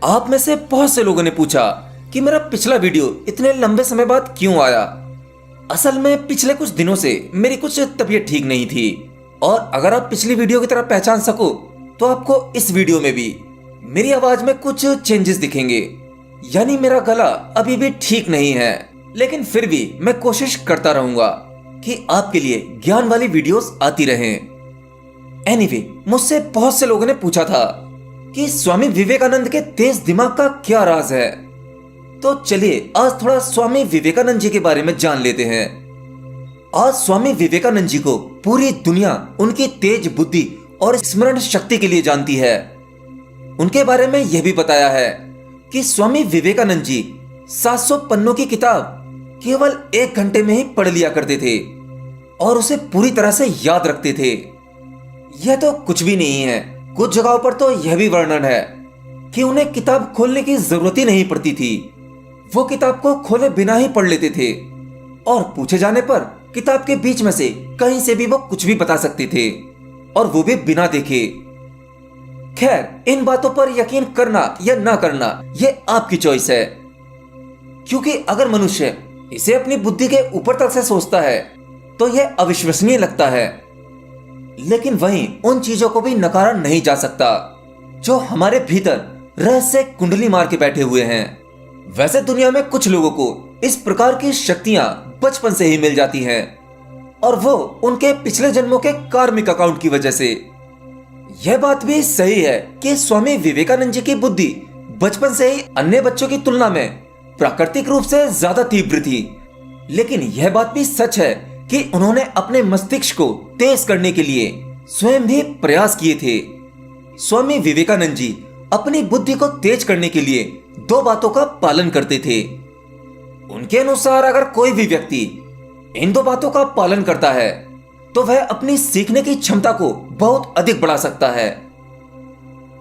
आप में से बहुत से लोगों ने पूछा कि मेरा पिछला वीडियो इतने लंबे समय बाद क्यों आया। असल में पिछले कुछ दिनों से मेरी कुछ तबीयत ठीक नहीं थी और अगर आप पिछली वीडियो की तरह पहचान सको तो आपको इस वीडियो में भी मेरी आवाज में कुछ चेंजेस दिखेंगे। यानी मेरा गला अभी भी ठीक नहीं है, लेकिन फिर भी मैं कोशिश करता रहूंगा कि आपके लिए ज्ञान वाली वीडियोस आती रहें। एनीवे, मुझसे बहुत से लोगों ने पूछा था कि स्वामी विवेकानंद के तेज दिमाग का क्या राज है। तो चलिए आज थोड़ा स्वामी विवेकानंद जी के बारे में जान लेते हैं। आज स्वामी विवेकानंद जी को पूरी दुनिया उनकी तेज बुद्धि और स्मरण शक्ति के लिए जानती है। उनके बारे में यह भी बताया है कि स्वामी विवेकानंद जी 700 पन्नों की किताब केवल 1 घंटे में ही पढ़ लिया करते थे और उसे पूरी तरह से याद रखते थे। यह तो कुछ भी नहीं है, कुछ जगहों पर तो यह भी वर्णन है कि उन्हें किताब खोलने की जरूरत ही नहीं पड़ती थी। वो किताब को खोले बिना ही पढ़ लेते थे और पूछे जाने पर किताब के बीच में से कहीं से भी वो कुछ भी बता सकते थे और वो भी बिना देखे। खैर, इन बातों पर यकीन करना या ना करना ये आपकी चॉइस है, क्योंकि अगर मनुष्य इसे अपनी बुद्धि के ऊपर तक से सोचता है तो यह अविश्वसनीय लगता है। लेकिन वहीं उन चीजों को भी नकारा नहीं जा सकता जो हमारे भीतर रहस्य कुंडली मार के बैठे हुए हैं। वैसे दुनिया में कुछ लोगों को इस प्रकार की शक्तियां बचपन से ही मिल जाती हैं और वो उनके पिछले जन्मों के कार्मिक अकाउंट की वजह से। यह बात भी सही है कि स्वामी विवेकानंद जी की बुद्धि बचपन से ही अन्य बच्चों की तुलना में प्राकृतिक रूप से ज्यादा तीव्र थी। लेकिन यह बात भी सच है कि उन्होंने अपने मस्तिष्क को तेज करने के लिए स्वयं भी प्रयास किए थे। स्वामी विवेकानंद जी अपनी बुद्धि को तेज करने के लिए 2 बातों का पालन करते थे। उनके अनुसार अगर कोई भी व्यक्ति इन 2 बातों का पालन करता है तो वह अपनी सीखने की क्षमता को बहुत अधिक बढ़ा सकता है।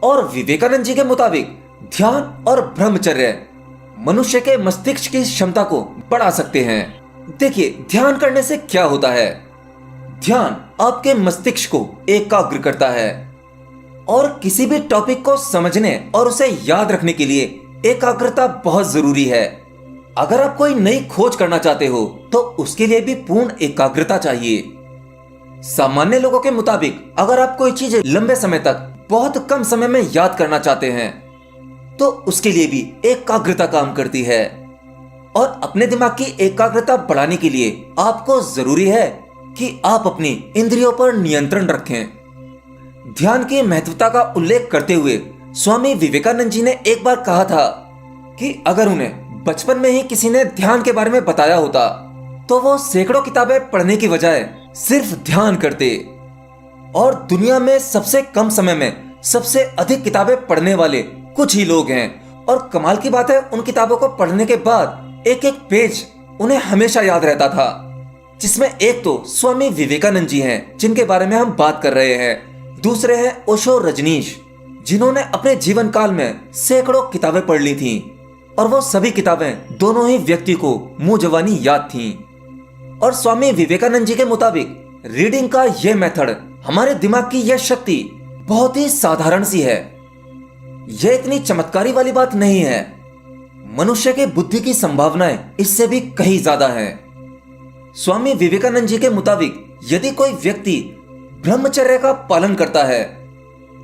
और विवेकानंद जी के मुताबिक ध्यान और ब्रह्मचर्य मनुष्य के मस्तिष्क की क्षमता को बढ़ा सकते हैं। देखिए, ध्यान करने से क्या होता है। ध्यान आपके मस्तिष्क को एकाग्र करता है और किसी भी टॉपिक को समझने और उसे याद रखने के लिए एकाग्रता बहुत जरूरी है। अगर आप कोई नई खोज करना चाहते हो तो उसके लिए भी पूर्ण एकाग्रता चाहिए। सामान्य लोगों के मुताबिक अगर आप कोई चीज लंबे समय तक बहुत कम समय में याद करना चाहते हैं तो उसके लिए भी एकाग्रता काम करती है। और अपने दिमाग की एकाग्रता बढ़ाने के लिए आपको जरूरी है कि आप अपनी इंद्रियों पर नियंत्रण रखें। ध्यान की महत्वता का उल्लेख करते हुए स्वामी विवेकानंद जी ने एक बार कहा था कि अगर उन्हें बचपन में ही किसी ने ध्यान के बारे में बताया होता तो वो सैकड़ों किताबें पढ़ने की बजाय सिर्फ ध्यान करते। और दुनिया में सबसे कम समय में सबसे अधिक किताबें पढ़ने वाले कुछ ही लोग हैं और कमाल की बात है, उन किताबों को पढ़ने के बाद एक एक पेज उन्हें हमेशा याद रहता था, जिसमें एक तो स्वामी विवेकानंद जी हैं जिनके बारे में हम बात कर रहे हैं, दूसरे हैं ओशो रजनीश जिन्होंने अपने जीवन काल में सैकड़ों किताबें पढ़ ली थीं और वो सभी किताबें दोनों ही व्यक्ति को मुंह जवानी याद थीं। और स्वामी विवेकानंद जी के मुताबिक रीडिंग का यह मेथड हमारे दिमाग की यह शक्ति बहुत ही साधारण सी है। यह इतनी चमत्कारी वाली बात नहीं है। मनुष्य के बुद्धि की संभावनाएं इससे भी कहीं ज्यादा हैं। स्वामी विवेकानंद जी के मुताबिक यदि कोई व्यक्ति ब्रह्मचर्य का पालन करता है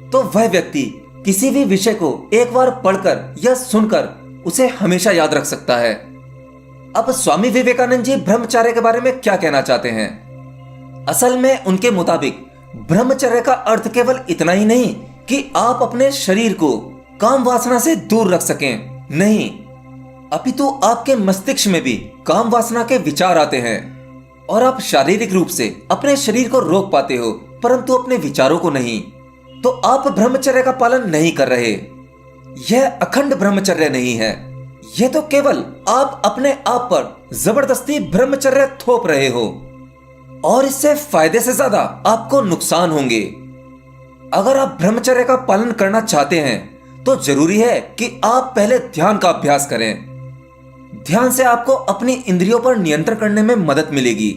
तो वह व्यक्ति किसी भी विषय को एक बार पढ़कर या सुनकर उसे हमेशा याद रख सकता है। अब स्वामी विवेकानंद जी ब्रह्मचर्य के बारे में क्या कहना चाहते हैं। असल में उनके मुताबिक ब्रह्मचर्य का अर्थ केवल इतना ही नहीं कि आप अपने शरीर को काम वासना से दूर रख सकें, नहीं, अपितु आपके मस्तिष्क में भी काम वासना के विचार आते हैं और आप शारीरिक रूप से अपने शरीर को रोक पाते हो परंतु अपने विचारों को नहीं। तो आप ब्रह्मचर्य का पालन नहीं कर रहे। यह अखंड ब्रह्मचर्य नहीं है, यह तो केवल आप अपने आप पर जबरदस्ती ब्रह्मचर्य थोप रहे हो और इससे फायदे से ज्यादा आपको नुकसान होंगे। अगर आप ब्रह्मचर्य का पालन करना चाहते हैं तो जरूरी है कि आप पहले ध्यान का अभ्यास करें। ध्यान से आपको अपनी इंद्रियों पर नियंत्रण करने में मदद मिलेगी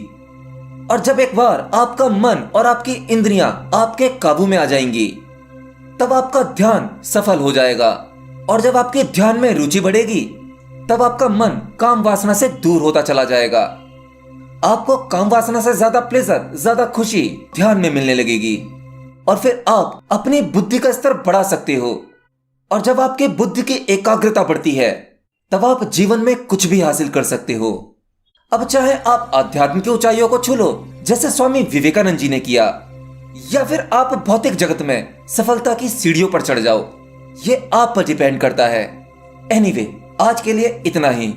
और जब एक बार आपका मन और आपकी इंद्रियां आपके काबू में आ जाएंगी तब आपका ध्यान सफल हो जाएगा और जब आपके ध्यान में रुचि बढ़ेगी तब आपका मन काम वासना से दूर होता चला जाएगा। आपको काम वासना से ज्यादा प्लेजर, ज्यादा खुशी ध्यान में मिलने लगेगी और फिर आप अपनी बुद्धि का स्तर बढ़ा सकते हो। और जब आपके बुद्धि की एकाग्रता बढ़ती है तब आप जीवन में कुछ भी हासिल कर सकते हो। अब चाहे आप आध्यात्म की ऊंचाइयों को छू लो जैसे स्वामी विवेकानंद जी ने किया, या फिर आप भौतिक जगत में सफलता की सीढ़ियों पर चढ़ जाओ, ये आप पर डिपेंड करता है। एनीवे, आज के लिए इतना ही।